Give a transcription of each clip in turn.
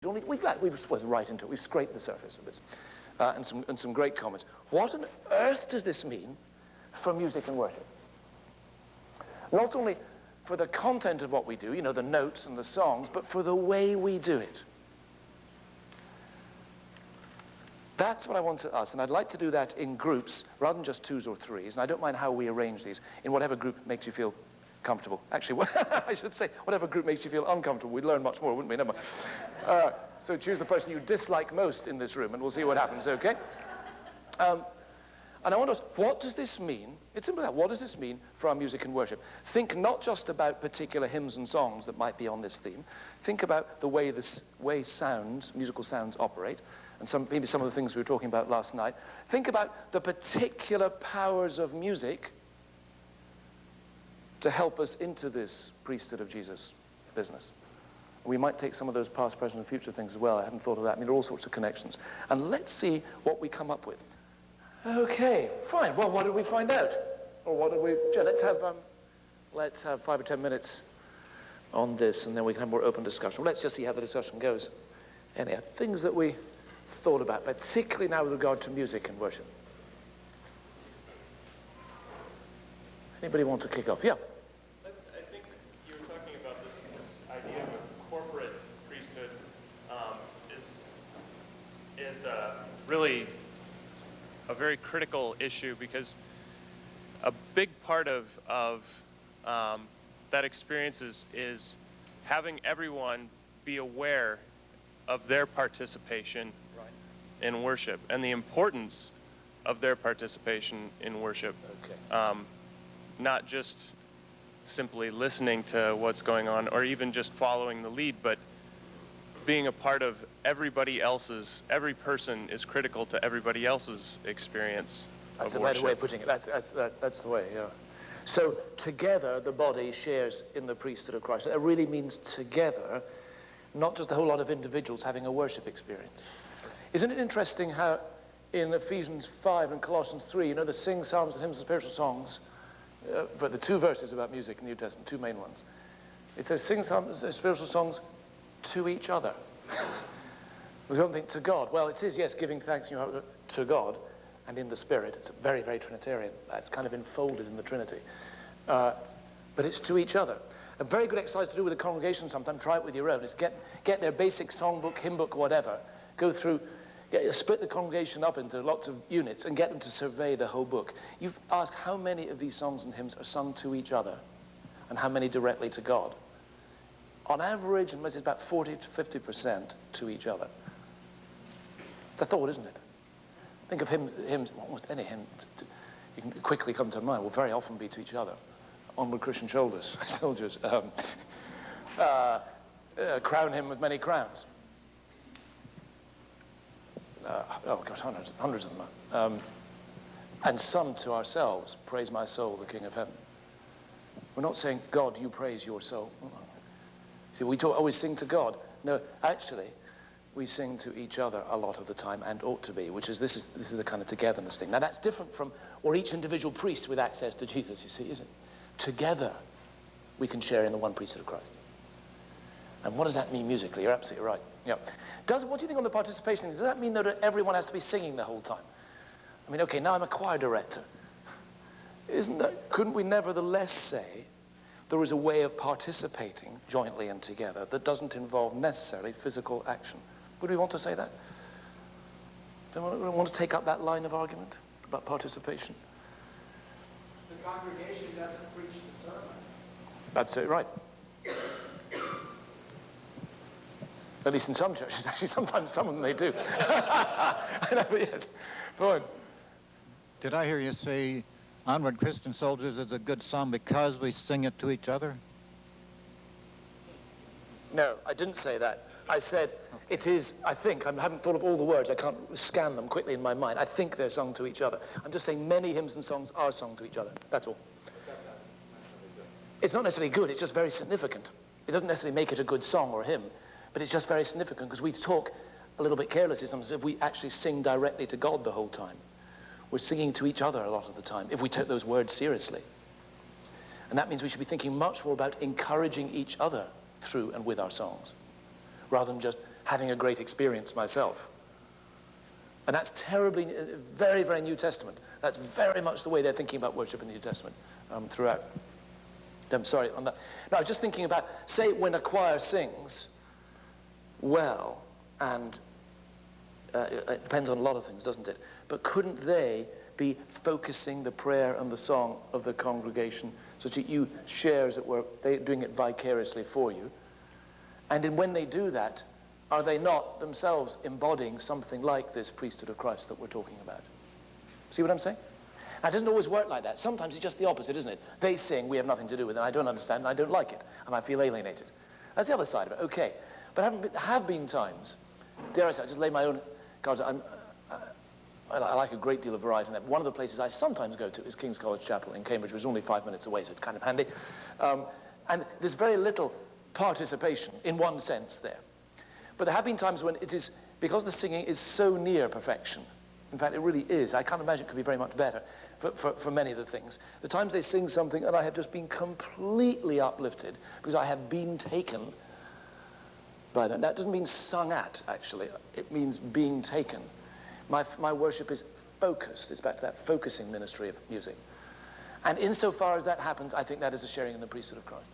We've supposed right into it. We've scraped the surface of this, and some great comments. What on earth does this mean for music and worship? Not only for the content of what we do, you know, the notes and the songs, but for the way we do it. That's what I want to ask, and I'd like to do that in groups rather than just twos or threes, and I don't mind how we arrange these, in whatever group makes you feel comfortable. Actually, I should say, whatever group makes you feel uncomfortable. We'd learn much more, wouldn't we? Never mind. So choose the person you dislike most in this room, and we'll see what happens, okay? And I wonder, what does this mean? It's simple that. What does this mean for our music and worship? Think not just about particular hymns and songs that might be on this theme. Think about the way sounds, musical sounds operate, and maybe some of the things we were talking about last night. Think about the particular powers of music to help us into this priesthood of Jesus business. We might take some of those past, present, and future things as well. I hadn't thought of that. I mean, there are all sorts of connections. And let's see what we come up with. Okay, fine. Well, what did we find out? Or what did we... let's have 5 or 10 minutes on this, and then we can have more open discussion. Let's just see how the discussion goes. Any things that we thought about, particularly now with regard to music and worship. Anybody want to kick off? Yeah. I think you were talking about this idea of a corporate priesthood is really a very critical issue, because a big part of that experience is having everyone be aware of their participation in worship and the importance of their participation in worship. Okay. Not just simply listening to what's going on or even just following the lead, but being a part of every person is critical to everybody else's experience That's of a worship. better way of putting it. That's the way, yeah. So together the body shares in the priesthood of Christ. That really means together, not just a whole lot of individuals having a worship experience. Isn't it interesting how in Ephesians 5 and Colossians 3, you know, the sing psalms and hymns and spiritual songs, for the 2 verses about music in the New Testament, 2 main ones. It says, sing psalms and spiritual songs to each other. There's one thing, to God. Well, it is, yes, giving thanks to God and in the Spirit. It's very, very Trinitarian. It's kind of enfolded in the Trinity. But it's to each other. A very good exercise to do with a congregation sometime, try it with your own, is get their basic songbook, hymn book, whatever, go through, split the congregation up into lots of units and get them to survey the whole book. You've asked how many of these songs and hymns are sung to each other and how many directly to God. On average, it's about 40 to 50% to each other. It's a thought, isn't it? Think of hymns, almost any hymn you can quickly come to mind will very often be to each other. Onward Christian Soldiers, crown him with many crowns. Oh gosh, hundreds of them. And some to ourselves, praise my soul, the King of Heaven. We're not saying, God, you praise your soul. See, we always sing to God. No, actually, we sing to each other a lot of the time, and ought to be, which is, this is the kind of togetherness thing. Now that's different from, or each individual priest with access to Jesus, you see, isn't it? Together, we can share in the one priesthood of Christ. And what does that mean musically? You're absolutely right. Yeah. What do you think on the participation? Does that mean that everyone has to be singing the whole time? I mean, okay, now I'm a choir director. Couldn't we nevertheless say there is a way of participating jointly and together that doesn't involve necessarily physical action? Would we want to say that? Do we want to take up that line of argument about participation? The congregation doesn't preach the sermon. Absolutely right. At least in some churches, actually, sometimes some of them they do. I know, but yes. Fine. Did I hear you say Onward Christian Soldiers is a good song because we sing it to each other? No, I didn't say that. I said it is, I think, I haven't thought of all the words, I can't scan them quickly in my mind. I think they're sung to each other. I'm just saying many hymns and songs are sung to each other. That's all. It's not necessarily good, it's just very significant. It doesn't necessarily make it a good song or a hymn, but it's just very significant because we talk a little bit carelessly sometimes if we actually sing directly to God the whole time. We're singing to each other a lot of the time if we take those words seriously. And that means we should be thinking much more about encouraging each other through and with our songs, rather than just having a great experience myself. And that's terribly, very, very New Testament. That's very much the way they're thinking about worship in the New Testament throughout. I'm sorry on that. No, just thinking about, say, when a choir sings well, and it depends on a lot of things, doesn't it? But couldn't they be focusing the prayer and the song of the congregation so that you share, as it were, they're doing it vicariously for you? And when they do that, are they not themselves embodying something like this priesthood of Christ that we're talking about? See what I'm saying? Now, it doesn't always work like that. Sometimes it's just the opposite, isn't it? They sing, we have nothing to do with it, and I don't understand, and I don't like it, and I feel alienated. That's the other side of it, okay. But have been times, dare I say, I just lay my own cards, I like a great deal of variety in that. One of the places I sometimes go to is King's College Chapel in Cambridge, which is only 5 minutes away, so it's kind of handy. And there's very little participation, in one sense, there. But there have been times when it is, because the singing is so near perfection, in fact, it really is. I can't imagine it could be very much better for many of the things. The times they sing something and I have just been completely uplifted because I have been taken by them. That doesn't mean sung at, actually. It means being taken. My worship is focused. It's back to that focusing ministry of music. And insofar as that happens, I think that is a sharing in the priesthood of Christ.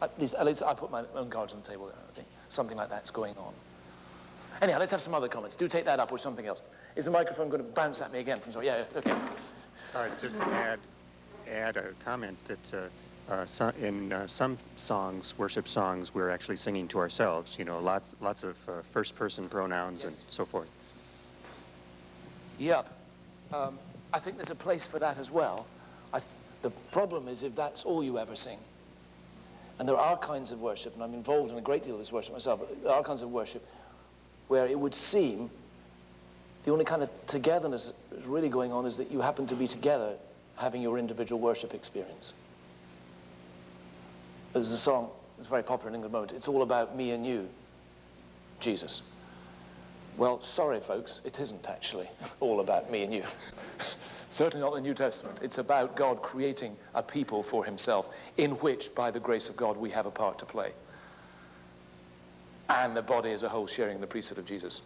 At least I put my own cards on the table there. I think something like that's going on. Anyhow, let's have some other comments. Do take that up or something else. Is the microphone going to bounce at me again from somewhere? Yeah, it's okay. Just to add a comment that in some songs, worship songs, we're actually singing to ourselves. You know, lots of first-person pronouns and so forth. Yep. I think there's a place for that as well. The problem is if that's all you ever sing. And there are kinds of worship, and I'm involved in a great deal of this worship myself, but there are kinds of worship where it would seem the only kind of togetherness that's really going on is that you happen to be together having your individual worship experience. There's a song that's very popular in England at the moment. It's all about me and you, Jesus. Well, sorry, folks, it isn't actually all about me and you. Certainly not the New Testament. It's about God creating a people for himself in which, by the grace of God, we have a part to play. And the body as a whole sharing the priesthood of Jesus.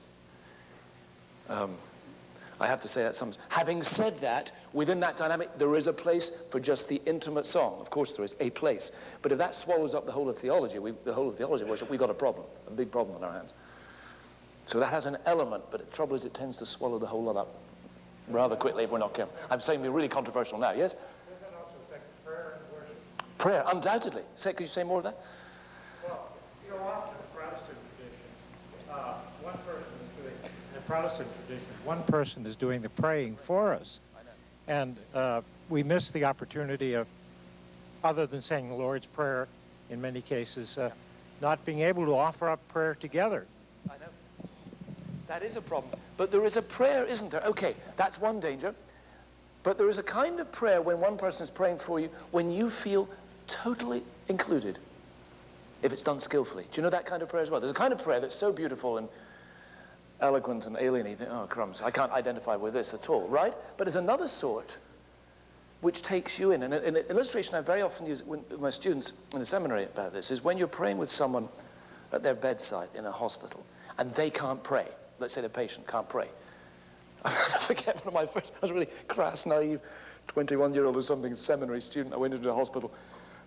I have to say that sometimes. Having said that, within that dynamic, there is a place for just the intimate song. Of course, there is a place. But if that swallows up the whole of theology, the whole of theology worship, we've got a problem, a big problem on our hands. So that has an element, but the trouble is it tends to swallow the whole lot up rather quickly if we're not careful. I'm saying we're really controversial now, yes? Does that also affect prayer and worship? Prayer, undoubtedly. Could you say more of that? Well, you know, often in the Protestant tradition, one person is doing, in the Protestant tradition, one person is doing the praying for us. And we miss the opportunity of, other than saying the Lord's Prayer, in many cases, not being able to offer up prayer together. I know. That is a problem. But there is a prayer, isn't there? Okay, that's one danger. But there is a kind of prayer when one person is praying for you when you feel totally included, if it's done skillfully. Do you know that kind of prayer as well? There's a kind of prayer that's so beautiful and eloquent and alien, you think, oh, crumbs, I can't identify with this at all, right? But there's another sort which takes you in. And an illustration I very often use with my students in the seminary about this is when you're praying with someone at their bedside in a hospital and they can't pray. Let's say the patient can't pray. I forget one of my first, I was really crass, naive, 21-year-old or something, seminary student. I went into a hospital,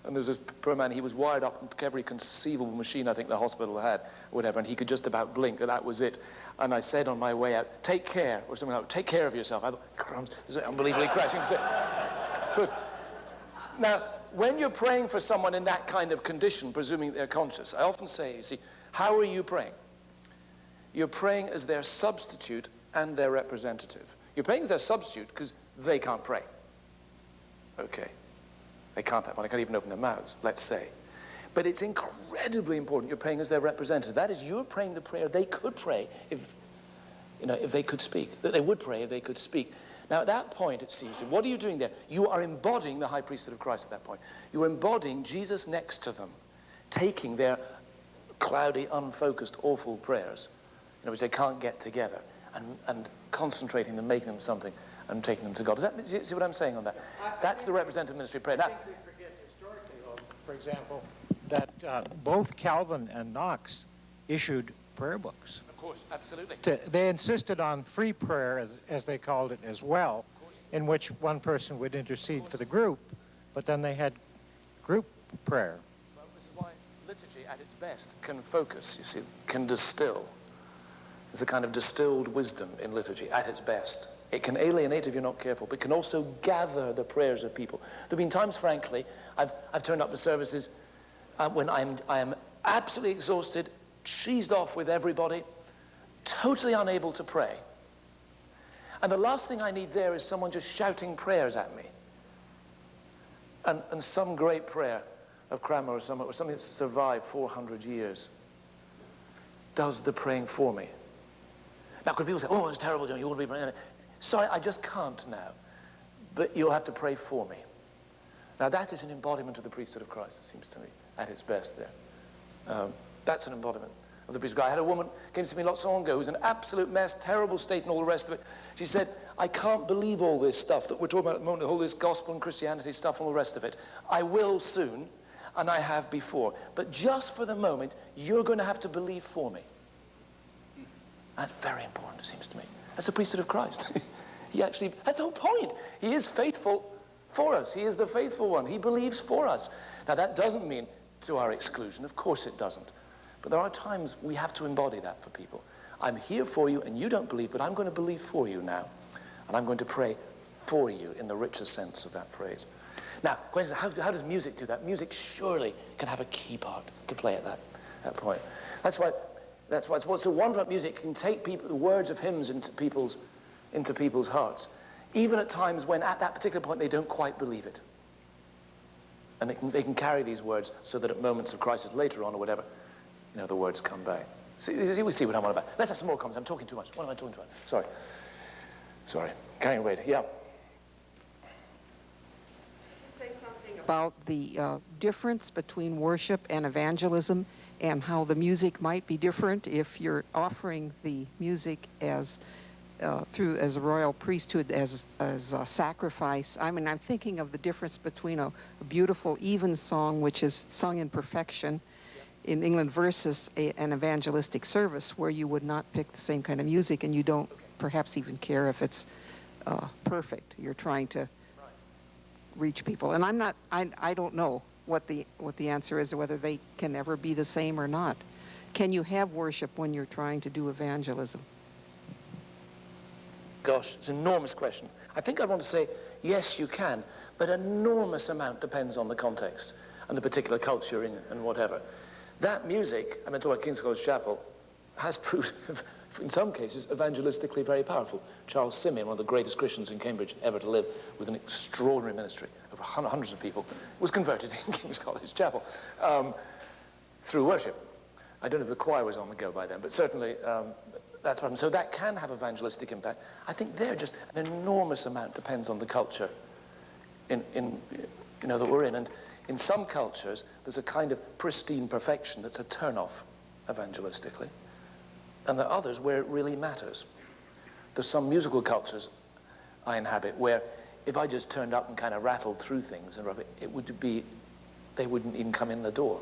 and there was this poor man, he was wired up to every conceivable machine I think the hospital had, whatever, and he could just about blink, and that was it. And I said on my way out, take care, or something like that, take care of yourself. I thought, crumbs, this is unbelievably crashing. But now, when you're praying for someone in that kind of condition, presuming they're conscious, I often say, you see, how are you praying? You're praying as their substitute and their representative. You're praying as their substitute because they can't pray. Okay. They can't have one. They can't even open their mouths, let's say. But it's incredibly important you're praying as their representative. That is, you're praying the prayer they could pray if they could speak. That they would pray if they could speak. Now, at that point, it seems, what are you doing there? You are embodying the high priesthood of Christ at that point. You're embodying Jesus next to them, taking their cloudy, unfocused, awful prayers, which they can't get together, and concentrating them, making them something, and taking them to God. Do you see what I'm saying on that? That's the representative ministry prayer. I think we forget historically, though, for example, that both Calvin and Knox issued prayer books. Of course, absolutely. They insisted on free prayer, as they called it, as well, in which one person would intercede for the group, but then they had group prayer. Well, this is why liturgy at its best can focus, you see, can distill. There's a kind of distilled wisdom in liturgy at its best. It can alienate if you're not careful, but can also gather the prayers of people. There have been times, frankly, I've turned up to services when I am absolutely exhausted, cheesed off with everybody, totally unable to pray. And the last thing I need there is someone just shouting prayers at me. And some great prayer of Cranmer or something that's survived 400 years does the praying for me. Now, could people say, oh, it's terrible, you ought to be praying. Sorry, I just can't now. But you'll have to pray for me. Now, that is an embodiment of the priesthood of Christ, it seems to me, at its best there. That's an embodiment of the priesthood of Christ. I had a woman came to me not so long ago who was an absolute mess, terrible state and all the rest of it. She said, I can't believe all this stuff that we're talking about at the moment, all this gospel and Christianity stuff and all the rest of it. I will soon, and I have before. But just for the moment, you're going to have to believe for me. That's very important, it seems to me. That's the priesthood of Christ. He actually, that's the whole point. He is faithful for us. He is the faithful one. He believes for us. Now, that doesn't mean to our exclusion. Of course it doesn't. But there are times we have to embody that for people. I'm here for you, and you don't believe, but I'm going to believe for you now. And I'm going to pray for you in the richest sense of that phrase. Now, question is, how does music do that? Music surely can have a key part to play at that point. That's why what's so wonderful about music. It can take the words of hymns into people's hearts, even at times when at that particular point they don't quite believe it. And they can carry these words so that at moments of crisis later on or whatever, the words come back. See, we see what I'm on about. Let's have some more comments. I'm talking too much. What am I talking about? Sorry. Carrying away. Yeah. Say something about the difference between worship and evangelism, and how the music might be different if you're offering the music as a royal priesthood as a sacrifice. I mean, I'm thinking of the difference between a beautiful evensong, which is sung in perfection in England, versus an evangelistic service where you would not pick the same kind of music, and you don't perhaps even care if it's perfect. You're trying to reach people, and I don't know what the answer is, or whether they can ever be the same or not. Can you have worship when you're trying to do evangelism? Gosh, it's an enormous question. I think I'd want to say, yes, you can, but an enormous amount depends on the context and the particular culture you're in and whatever. That music, I'm talking about King's College Chapel, has proved, in some cases, evangelistically very powerful. Charles Simeon, one of the greatest Christians in Cambridge ever to live, with an extraordinary ministry, over hundreds of people, was converted in King's College Chapel through worship. I don't know if the choir was on the go by then, but certainly that's what happened. So that can have evangelistic impact. I think there just an enormous amount depends on the culture that we're in. And in some cultures, there's a kind of pristine perfection that's a turn-off evangelistically. And there are others where it really matters. There's some musical cultures I inhabit where if I just turned up and kind of rattled through things, and they wouldn't even come in the door.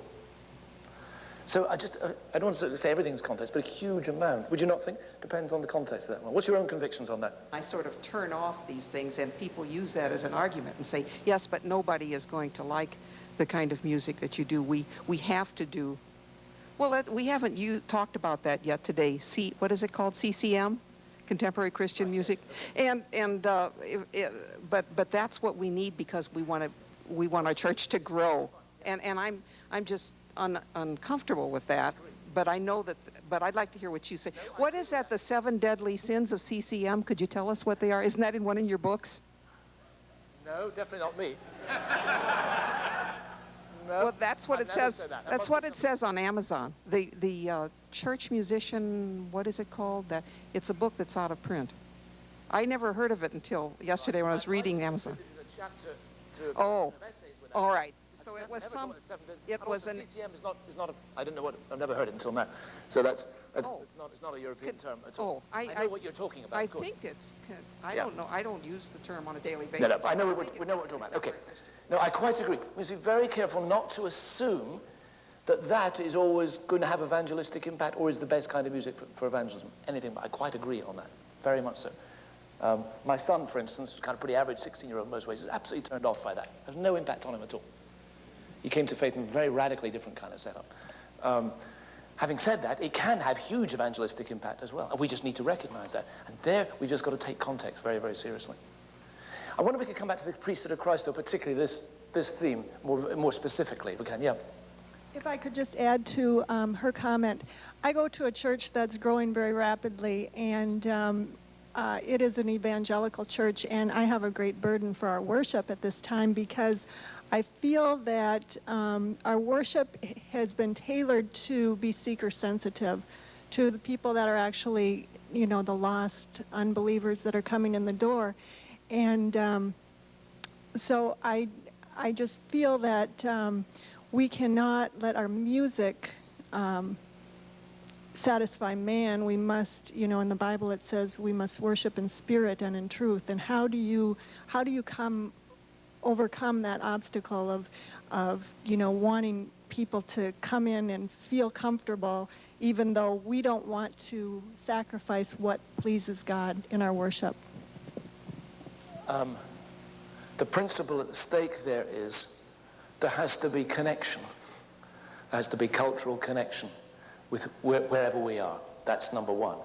So I don't want to say everything's context, but a huge amount. Would you not think? Depends on the context of that one. What's your own convictions on that? I sort of turn off these things, and people use that as an argument and say, yes, but nobody is going to like the kind of music that you do. We have to do. Well, we haven't talked about that yet today. What is it called? CCM, Contemporary Christian Music, but that's what we need because we want our church to grow, and I'm just uncomfortable with that. But I know that. But I'd like to hear what you say. What is that? The 7 deadly sins of CCM? Could you tell us what they are? Isn't that in one of your books? No, definitely not me. No, well, that's what it says. That's what it says on Amazon. The church musician. What is it called? It's a book that's out of print. I never heard of it until yesterday when I was reading Amazon. Oh, all right. So it was some. It was an. CCM is not. I don't know what. I've never heard it until now. So it's not a European term at all. Oh, I know what you're talking about. I think it's. I don't know. I don't use the term on a daily basis. No, I know what we're talking about. Okay. No, I quite agree. We must be very careful not to assume that is always going to have evangelistic impact or is the best kind of music for evangelism. Anything, but I quite agree on that, very much so. My son, for instance, kind of pretty average 16-year-old in most ways, is absolutely turned off by that. Has no impact on him at all. He came to faith in a very radically different kind of setup. Having said that, it can have huge evangelistic impact as well, and we just need to recognize that. And there, we've just got to take context very, very seriously. I wonder if we could come back to the priesthood of Christ, though, particularly this theme, more specifically, if we can. Yeah. If I could just add to her comment, I go to a church that's growing very rapidly, and it is an evangelical church, and I have a great burden for our worship at this time because I feel that our worship has been tailored to be seeker-sensitive, to the people that are actually, you know, the lost unbelievers that are coming in the door. And so I just feel that we cannot let our music satisfy man. We must, you know, in the Bible it says we must worship in spirit and in truth. And how do you overcome that obstacle of you know, wanting people to come in and feel comfortable even though we don't want to sacrifice what pleases God in our worship? The principle at stake there is there has to be connection. There has to be cultural connection with wherever we are. That's number one.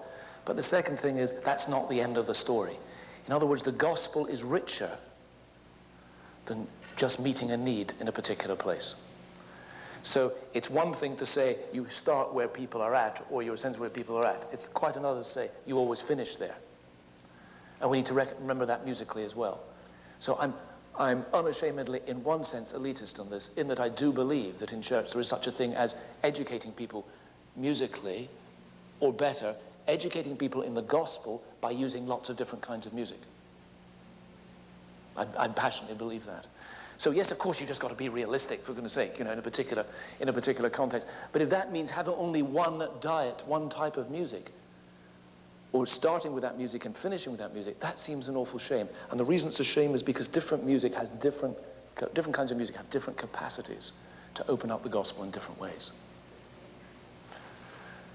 But the second thing is that's not the end of the story. In other words, the gospel is richer than just meeting a need in a particular place. So it's one thing to say you start where people are at, or you're a sense where people are at. It's quite another to say you always finish there. And we need to remember that musically as well. So I'm unashamedly, in one sense, elitist on this, in that I do believe that in church there is such a thing as educating people musically, or better, educating people in the gospel by using lots of different kinds of music. I passionately believe that. So yes, of course, you just got to be realistic, for goodness sake, you know, in a particular context. But if that means having only one diet, one type of music, or starting with that music and finishing with that music, that seems an awful shame. And the reason it's a shame is because different music has different kinds of music have different capacities to open up the gospel in different ways.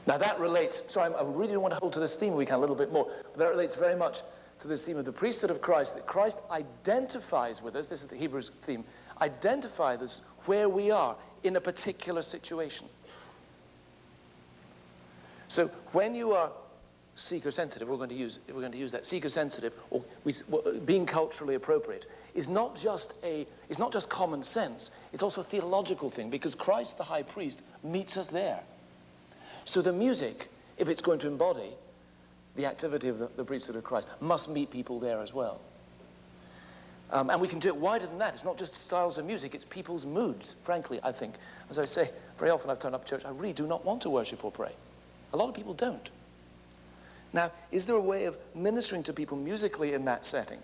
Now that relates, sorry, I really don't want to hold to this theme we can a little bit more, but that relates very much to this theme of the priesthood of Christ, that Christ identifies with us, this is the Hebrews theme, identifies us where we are in a particular situation. So when you are seeker-sensitive, we're going to use that, seeker-sensitive, or being culturally appropriate, is not just common sense, it's also a theological thing, because Christ the high priest meets us there. So the music, if it's going to embody the activity of the priesthood of Christ, must meet people there as well. And we can do it wider than that. It's not just styles of music, it's people's moods, frankly, I think. As I say, very often I've turned up to church, I really do not want to worship or pray. A lot of people don't. Now, is there a way of ministering to people musically in that setting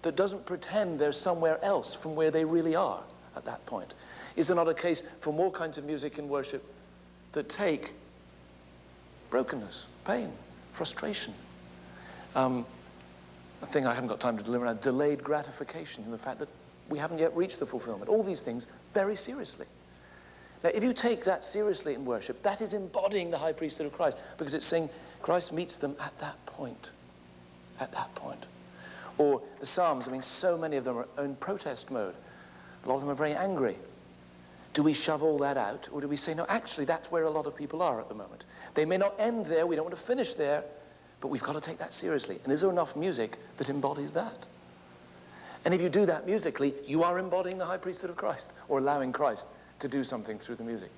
that doesn't pretend they're somewhere else from where they really are at that point? Is there not a case for more kinds of music in worship that take brokenness, pain, frustration, a thing I haven't got time to deliver now, delayed gratification, and the fact that we haven't yet reached the fulfillment, all these things very seriously. Now, if you take that seriously in worship, that is embodying the high priesthood of Christ, because it's saying Christ meets them at that point. At that point. Or the Psalms, I mean, so many of them are in protest mode. A lot of them are very angry. Do we shove all that out, or do we say, no, actually, that's where a lot of people are at the moment. They may not end there, we don't want to finish there, but we've got to take that seriously. And is there enough music that embodies that? And if you do that musically, you are embodying the high priesthood of Christ, or allowing Christ to do something through the music.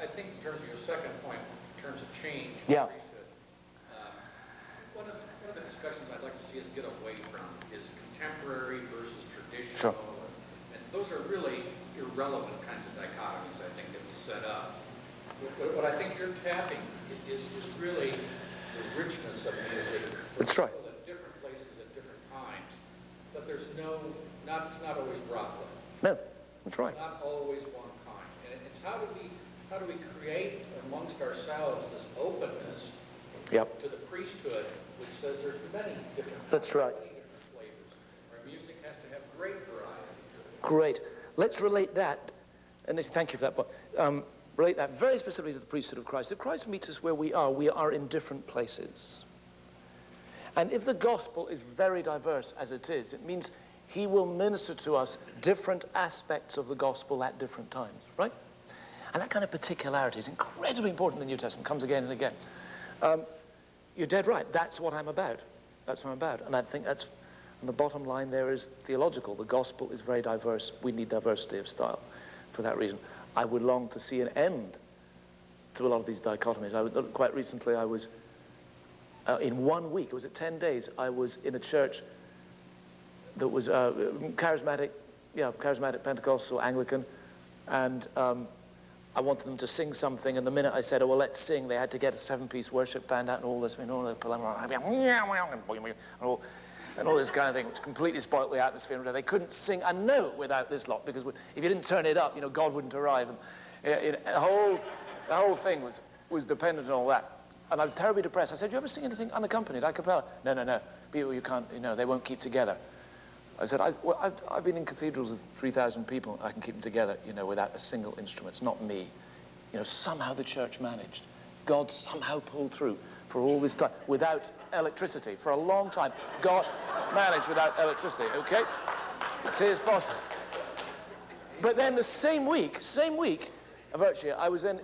I think in terms of your second point, in terms of change, yeah. priesthood, one of the discussions I'd like to see us get away from is contemporary versus traditional. Sure. And those are really irrelevant kinds of dichotomies, I think, that we set up. What I think you're tapping is really the richness of music for That's right. people at different places at different times. But there's it's not always Broadway. No, that's right. It's not always one kind. And it's how do we create amongst ourselves this openness Yep. to the priesthood, which says there's many different That's right. many different flavors. Our music has to have great variety to it. Great. Let's relate that and thank you for that, but relate that very specifically to the priesthood of Christ. If Christ meets us where we are in different places. And if the gospel is very diverse as it is, it means he will minister to us different aspects of the gospel at different times, right? And that kind of particularity is incredibly important in the New Testament, comes again and again. You're dead right, that's what I'm about. That's what I'm about. And I think that's, and the bottom line there is theological. The gospel is very diverse. We need diversity of style for that reason. I would long to see an end to a lot of these dichotomies. Quite recently, I was, in 1 week, was it 10 days, I was in a church that was charismatic Pentecostal, Anglican, and I wanted them to sing something, and the minute I said, oh, well, let's sing, they had to get a 7-piece worship band out and all this, and all this kind of thing, which completely spoiled the atmosphere. They couldn't sing a note without this lot, because if you didn't turn it up, God wouldn't arrive. And the whole thing was dependent on all that. And I was terribly depressed. I said, do you ever sing anything unaccompanied, a cappella? No. People you can't, they won't keep together. I said, I've been in cathedrals with 3,000 people. I can keep them together, without a single instrument. It's not me. Somehow the church managed. God somehow pulled through for all this time without electricity. For a long time, God managed without electricity, okay? It is possible. But then the same week, virtually, I was then